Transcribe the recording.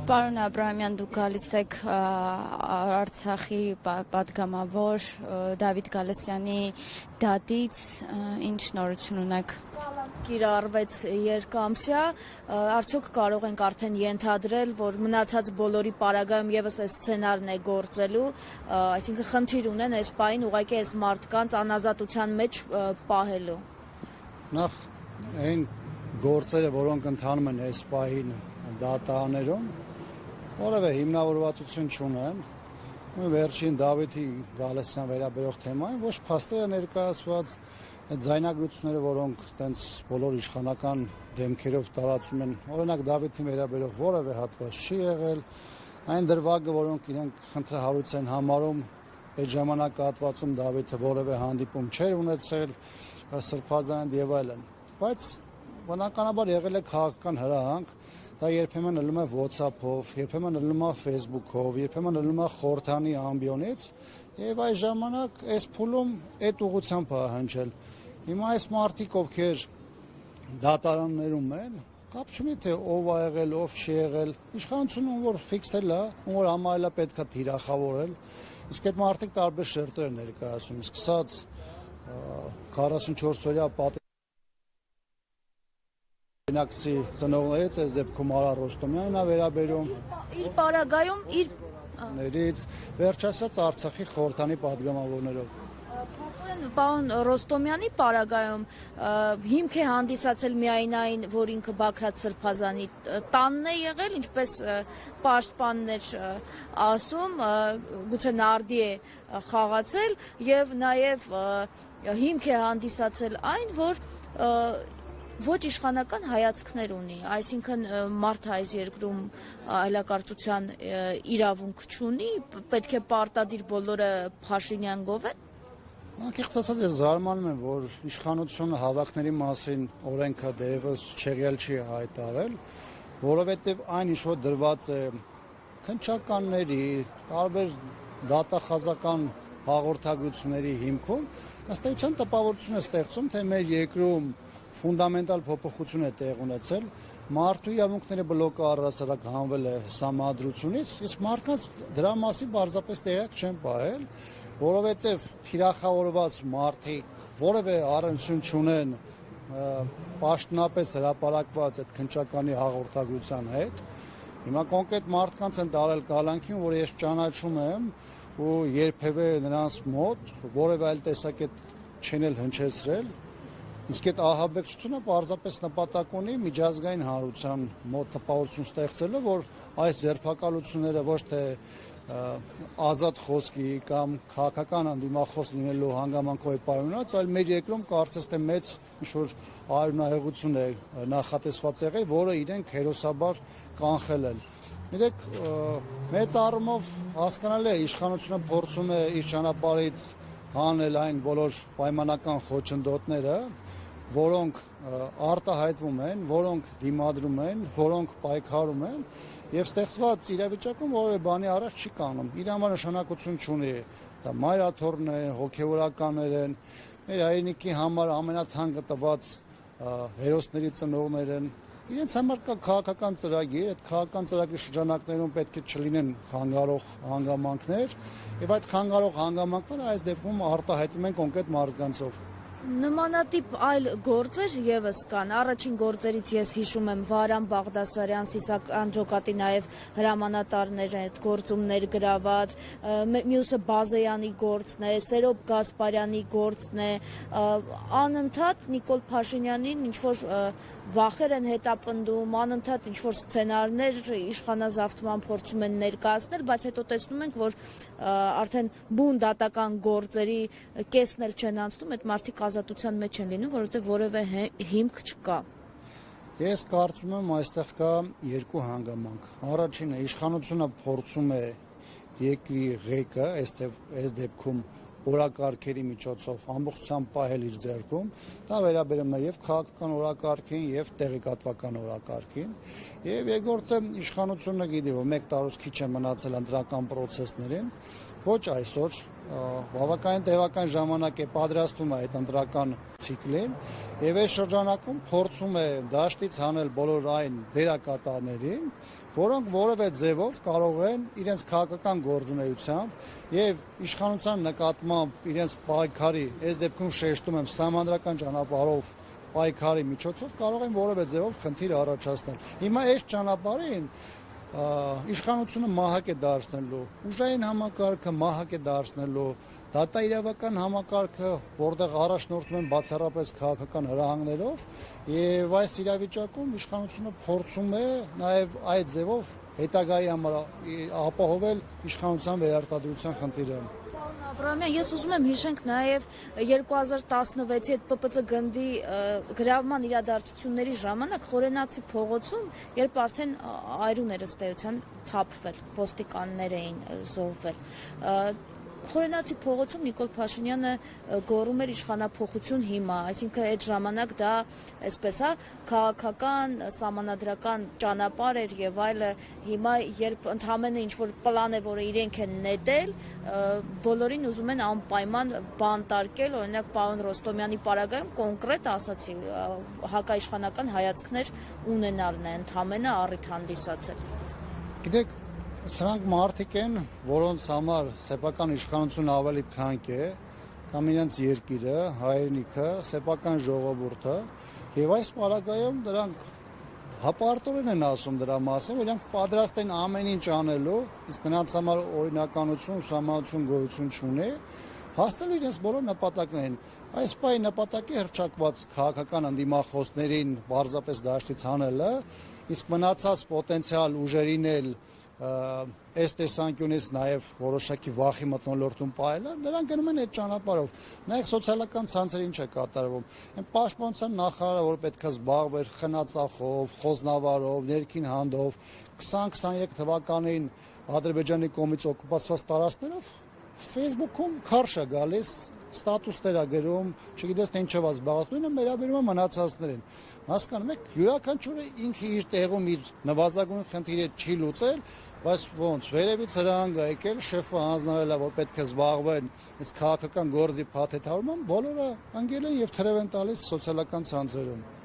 Պարոն Աբրահամյան, դուք գալիս եք Արցախի պատգամավոր Դավիթ Գալստյանի դատից, ինչ նորություն ունեք։ Կիրառվեց երկամսյա, արդյոք կարող ենք արդեն ենթադրել, որ մնացած բոլորի պարագայում եւս այս սցենարն է գործելու, այսինքն խնդիր ունեն այս պահին ուղղակի այս մարդկանց անազատության մեջ պահելու։ Նախ այն գործերը, որոնք ընթանում են այս պահին դատարաններում, որևէ հիմնավորվածություն չունեն, վերջին Դավիթի Գալստյան վերաբերող թեմային, ոչ փաստերը ներկայացված, այդ ձայնագրությունները, որոնք տենց բոլոր իշխանական դեմքերով տարածում են, օրինակ Դավիթին վերաբերող որևէ հատված չի եղել, այն դրվագը, որոնք իրենք խնդրահարույց են համարում, այդ ժամանակահատվածում Դավիթը որևէ հանդիպում չէր ունեցել, սրբազան եւ այլն, բայց բնականաբար եղել է քաղաքական հրահանգ, դա երբեմն ելնում է WhatsApp-ով, երբեմն ելնում է Facebook-ով, երբեմն ելնում է խորհրդանի ամբիոնից, եւ այս ժամանակ այս փուլում այդ ուղղությամբ է հնչել։ Հիմա այս մարդիկ, ովքեր դատարաններում են, կապ չունի թե ով ա եղել, ով չի եղել, իշխանությունը ում որ ֆիքսել է, ում որ համարել է պետք է թիրախավորել, իսկ այդ մարդիկ տարբեր շերտեր են ներկայացում, սկսած 44-օրյա Բնակցի ծնողներից այս դեպքում Արա Ռոստոմյանն է վերաբերում իր պարագայում իր վերջացած Արցախի խորհրդանի պատգամավորներով։ Պարոն Ռոստոմյանի պարագայում հիմք է հանդիսացել միայն այն, որ ինքը Բագրատ Սրբազանի տանն է եղել, ինչպես պաշտպաններ ասում, գուցե նարդի է խաղացել եւ նաեւ հիմք է հանդիսացել այն, որ ոչ իշխանական հայացքներ ունի, այսինքն մարդը այս երկրում այլակարգության իրավունք չունի, պետք է պարտադիր բոլորը Փաշինյան գովեն։ Անկեղծ ասած ես զարմանում եմ, որ իշխանությունը հավաքների մասին օրենքը դերևս չեղյալ չի հայտարարել, որովհետև այն ինչ որ դրված է քննչականների, տարբեր դատախազական հաղորդագրությունների հիմքում, ըստ էության տպավորություն է ստեղծում, թե մեր երկրում ֆունդամենտալ փոփոխություն է տեղ ունեցել, մարդու իրավունքները բլոկը առհասարակ հանվել է համադրությունից, իսկ մարդկանց դրա մասին պարզապես տեղյակ չեն պահել, որովհետև թիրախավորված մարդիկ որևէ առնչություն չունեն պաշտոնապես հրապարակված այդ քննչականի հաղորդագրության հետ։ Հիմա կոնկրետ մարդկանց են տարել կալանքին, որ ես ճանաչում եմ ու երբևէ նրանց մոտ որևէ այլ տեսակետ չեն հնչեցրել։ Իսկ այդ ահաբեկչությունը պարզապես նպատակ ունի միջազգային հանրության մոտ տպավորություն ստեղծելը, որ այս ձերբակալությունները ոչ թե ազատ խոսքի կամ քաղաքական անդիմախոս լինելու հանգամանքով է պայմանավորված, այլ մեր երկրում կարծես թե մեծ ինչ-որ արյունահեղություն է նախատեսված եղել, որը իրենք հերոսաբար կանխել են։ Գիտեք, մեծ առումով հասկանալի է, իշխանությունը փորձում է իր ճանապարհից հանել այն բոլոր պայմանական խոչընդոտները, որոնք արտահայտվում են, որոնք դիմադրում են, որոնք պայքարում են եւ ստեղծված իրավիճակում որևէ բանի առաջ չի կանում։ Իր համար նշանակություն չունի, դա մայրաթոռն է, հոգեվորականներ են, մեր հայրենիքի համար ամենաթանկը տված հերոսների ծնողներ են։ Իրենց համար կա քաղաքական ծրագիր, այդ քաղաքական ծրագրի շրջանակներում պետք է չլինեն խանգարող հանգամանքներ, եւ այդ խանգարող հանգամանքները այս դեպքում արտահայտվում են կոնկրետ մարդկանցով։ Նմանատիպ այլ գործեր եւս կան։ Առաջին գործերից ես հիշում եմ Վարան Բաղդասարյան, Սիսակ Անջոկատի նաեւ հրամանատարներ այդ գործումներ գրաված, մյուսը Բազեյանի գործն է, Սերոբ Գասպարյանի գործն է, անընդհատ Նիկոլ Փաշինյանին ինչ որ վախեր են հետապնդում, անընդհատ ինչ որ սցենարներ իշխանազավթման փորձում են ներկայացնել, բայց հետո տեսնում ենք, որ արդեն բուն դատական գործերի կեսն էլ չեն անցնում, այդ մարդիկ ազատության մեջ են լինում, որովհետև որևէ հիմք չկա։ Ես կարծում եմ այստեղ կա երկու հանգամանք։ Առաջինը իշխանությունը փորձում է երկրի ղեկը, այս դեպքում օրակարգերի միջոցով ամբողջությամբ պահել իր ձեռքում, դա վերաբերում է եւ քաղաքական օրակարգին եւ տեղեկատվական օրակարգին, եւ երկրորդը իշխանությունը գիտի, որ 1 տարուց քիչ է մնացել ընտրական process-ներին, ոչ այսօր, բավականին տևական ժամանակ է պատրաստում այդ ընտրական ցիկլին եւ այս շրջանակում փորձում է դաշտից հանել բոլոր այն դերակատարներին, որոնք որևէ ձևով կարող են իրենց քաղաքական գործունեությամբ եւ իշխանության նկատմամբ իրենց պայքարի, այս դեպքում շեշտում եմ սահմանադրական ճանապարհով պայքարի միջոցով կարող են որևէ ձևով խնդիր առաջացնել։ Հիմա այս ճանապարհին իշխանությունը մահակ է դարձնելու, ուժային համակարգը մահակ է դարձնելու, դատաիրավական համակարգը, որտեղ առաջնորդում են բացառապես քաղաքական հրահանգներով, եւ այս իրավիճակում իշխանությունը փորձում է նաեւ այդ ձևով հետագայի համար ապահովել իշխանության վերարտադրության խնդիրը։ Աբրահամյան, ես ուզում եմ հիշենք նաև 2016-ի այդ ՊՊՑ գնդի գրավման իրադարձությունների ժամանակ Խորենացի փողոցում, երբ արդեն այրուն էր ըստ էության թափվել, ոստիկաններ էին զոհվել, Խորենացի փողոցում Նիկոլ Փաշինյանը գոռում էր իշխանափոխություն հիմա, այսինքն այդ ժամանակ դա այսպես քաղաքական, սահմանադրական ճանապարհ էր եւ այլը, հիմա երբ ընդհանրապես ինչ-որ պլան է, որը իրենք են նետել, բոլորին ուզում են անպայման բանտարկել, օրինակ պարոն Ռոստոմյանի պարագայում կոնկրետ ասացի, հակաիշխանական հայացքներ ունենալն է ընդհանրապես առիթ հանդիսացել։ Գիտեք, սրանք մարդիկ են, որոնց համար սեփական իշխանությունը ավելի թանկ է, կամ իրենց երկիրը, հայրենիքը, սեփական ժողովուրդը, եւ այս պարագայում դրանք հապարտորեն են ասում դրա մասին, որ իրենք պատրաստ են ամեն ինչ անելու, իսկ նրանց համար օրինականություն, սահմանություն գոյություն չունի, հասնելու իրենց բոլոր նպատակներին։ Այս պահի նպատակի հռչակված քաղաքական ընդդիմախոսներին պարզապես դաշտից հանելը, իսկ մնացած պոտենցիալ ուժերին էլ այս տեսանկյունից նաև որոշակի վախի մթնոլորտում պահելը, նրանք գնում են այդ ճանապարհով։ Նայեք սոցիալական ցանցերին ինչ է կատարվում։ Այն պաշտպանության նախարարը, որ պետք է զբաղվեր խնածախով, խոզնավարով, ներքին հանդով, 20-23 թվականին Ադրբեջանի կողմից օկուպացված տարածքներով Facebook-ում քարշ է գալիս, ստատուսներ է գրում, չգիտես թե ինչով է զբաղվում, նույնը վերաբերում է մնացածներին։ Հասկանում եք, յուրաքանչյուրը ինքը իր տեղում իր նվազագույն խնդիրը չի լուծել, բայց ոնց վերևից հրահանգ է եկել, շեֆը հանձնարարել է, որ պետք է զբաղվեն այս քաղաքական գործի փաթեթավորմամբ, բոլորը ընկել են եւ թրև են տալիս սոցիալական ցանցերում։